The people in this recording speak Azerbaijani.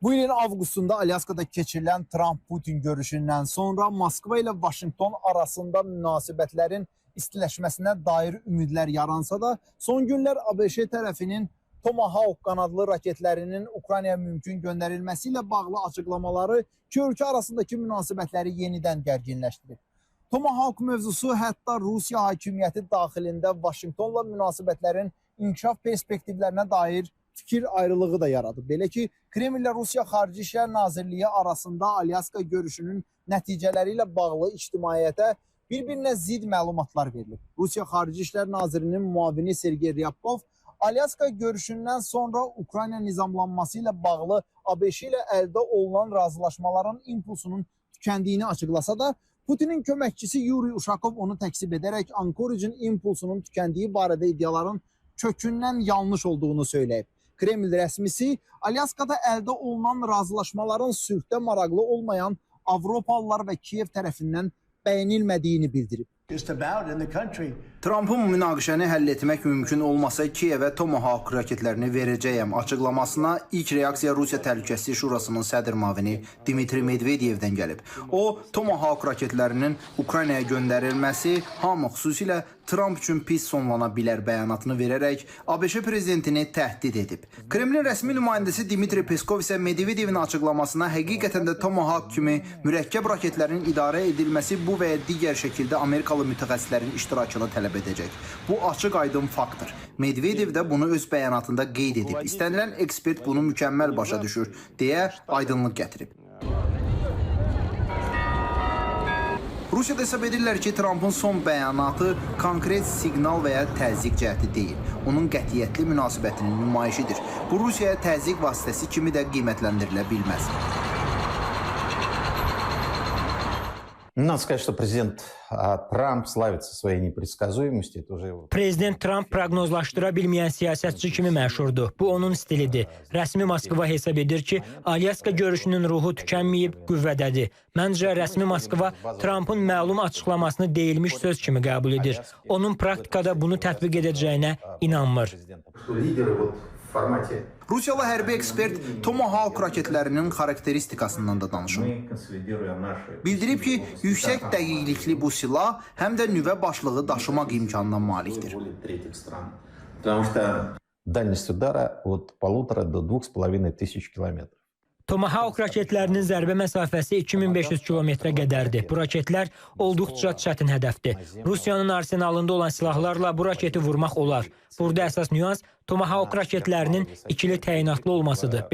Bu ilin avqustunda Alyaskada keçirilən Trump-Putin görüşündən sonra Moskva ilə Vaşinqton arasında münasibətlərin istiləşməsinə dair ümidlər yaransa da, son günlər ABŞ tərəfinin Tomahawk qanadlı raketlərinin Ukraynaya mümkün göndərilməsi ilə bağlı açıqlamaları iki ölkə arasındakı münasibətləri yenidən gərginləşdirib. Tomahawk mövzusu hətta Rusiya hakimiyyəti daxilində Vaşinqtonla münasibətlərin inkişaf perspektivlərinə dair fikir ayrılığı da yaradıb. Belə ki, Kreml ilə Rusiya Xarici İşlər Nazirliyi arasında Alyaska görüşünün nəticələri ilə bağlı ictimaiyyətə bir-birinə zid məlumatlar verilib. Rusiya Xarici İşlər Nazirinin müavini Sergey Ryabkov Alyaska görüşündən sonra Ukrayna nizamlanması ilə bağlı ABŞ ilə əldə olunan razılaşmaların impulsunun tükəndiyini açıqlasa da, Putinin köməkçisi Yuri Ushakov onu təksib edərək Ankoricin impulsunun tükəndiyi barədə iddiaların kökündən yanlış olduğunu söyləyib. Kreml rəsmisi Alyaskada əldə olunan razılaşmaların sülhdə maraqlı olmayan Avropalılar və Kiyev tərəfindən bəyənilmədiyini bildirib. Trump'ın münaqişəni həll etmək mümkün olmasa Kiyevə Tomahawk raketlərini verəcəyəm açıqlamasına ilk reaksiya Rusiya Təhlükəsizlik Şurasının sədr müavini Dmitri Medvedevdən gəlib. O, Tomahawk raketlərinin Ukraynaya göndərilməsi hamı xüsusilə Trump üçün pis sonlana bilər bəyanatını verərək ABŞ prezidentini təhdid edib. Kremlin rəsmi nümayəndəsi Dmitri Peskov isə Medvedevin açıqlamasına həqiqətən də Tomahawk kimi mürəkkəb raketlərin idarə edilməsi bu və ya digər şəkildə Amerikalı mütəxəssislərin iştirakını tələb edəcək. Bu açıq-aydın faktdır. Medvedev də bunu öz bəyanatında qeyd edib. İstənilən ekspert bunu mükəmməl başa düşür, deyə aydınlıq gətirib. Rusiyada hesab edirlər ki, Trump'ın son bəyanatı konkret siqnal və ya təzyiq cəhdi deyil. Onun qətiyyətli münasibətinin nümayişidir. Bu, Rusiyaya təzyiq vasitəsi kimi də qiymətləndirilə bilməz. Надо сказать, что президент Трамп славится своей непредсказуемостью. Prezident Trump proqnozlaşdıra bilməyən siyasətçi kimi məşhurdur. Bu onun stilidir. Rəsmi Moskva hesab edir ki, Alyaska görüşünün ruhu tükənməyib, qüvvədədir. Məncə, rəsmi Moskva Trump'ın məlum açıqlamasını deyilmiş söz kimi qəbul edir. Onun praktikada bunu tətbiq edəcəyinə inanmır. Rusiyalı hərbi ekspert Tomahawk raketlərinin xarakteristikasından da danışıb. Bildirib ki, yüksək dəqiqlikli bu silah həm də nüvə başlığı daşımaq imkanına malikdir. Дальность удара от 1,5 до 2,5 километров. Tomahawk raketlərinin zərbə məsafəsi 2500 kilometrə qədərdir. Bu raketlər olduqca çətin hədəfdir. Rusiyanın arsenalında olan silahlarla bu raketi vurmaq olar. Burada əsas nüans Tomahawk raketlərinin ikili təyinatlı olmasıdır.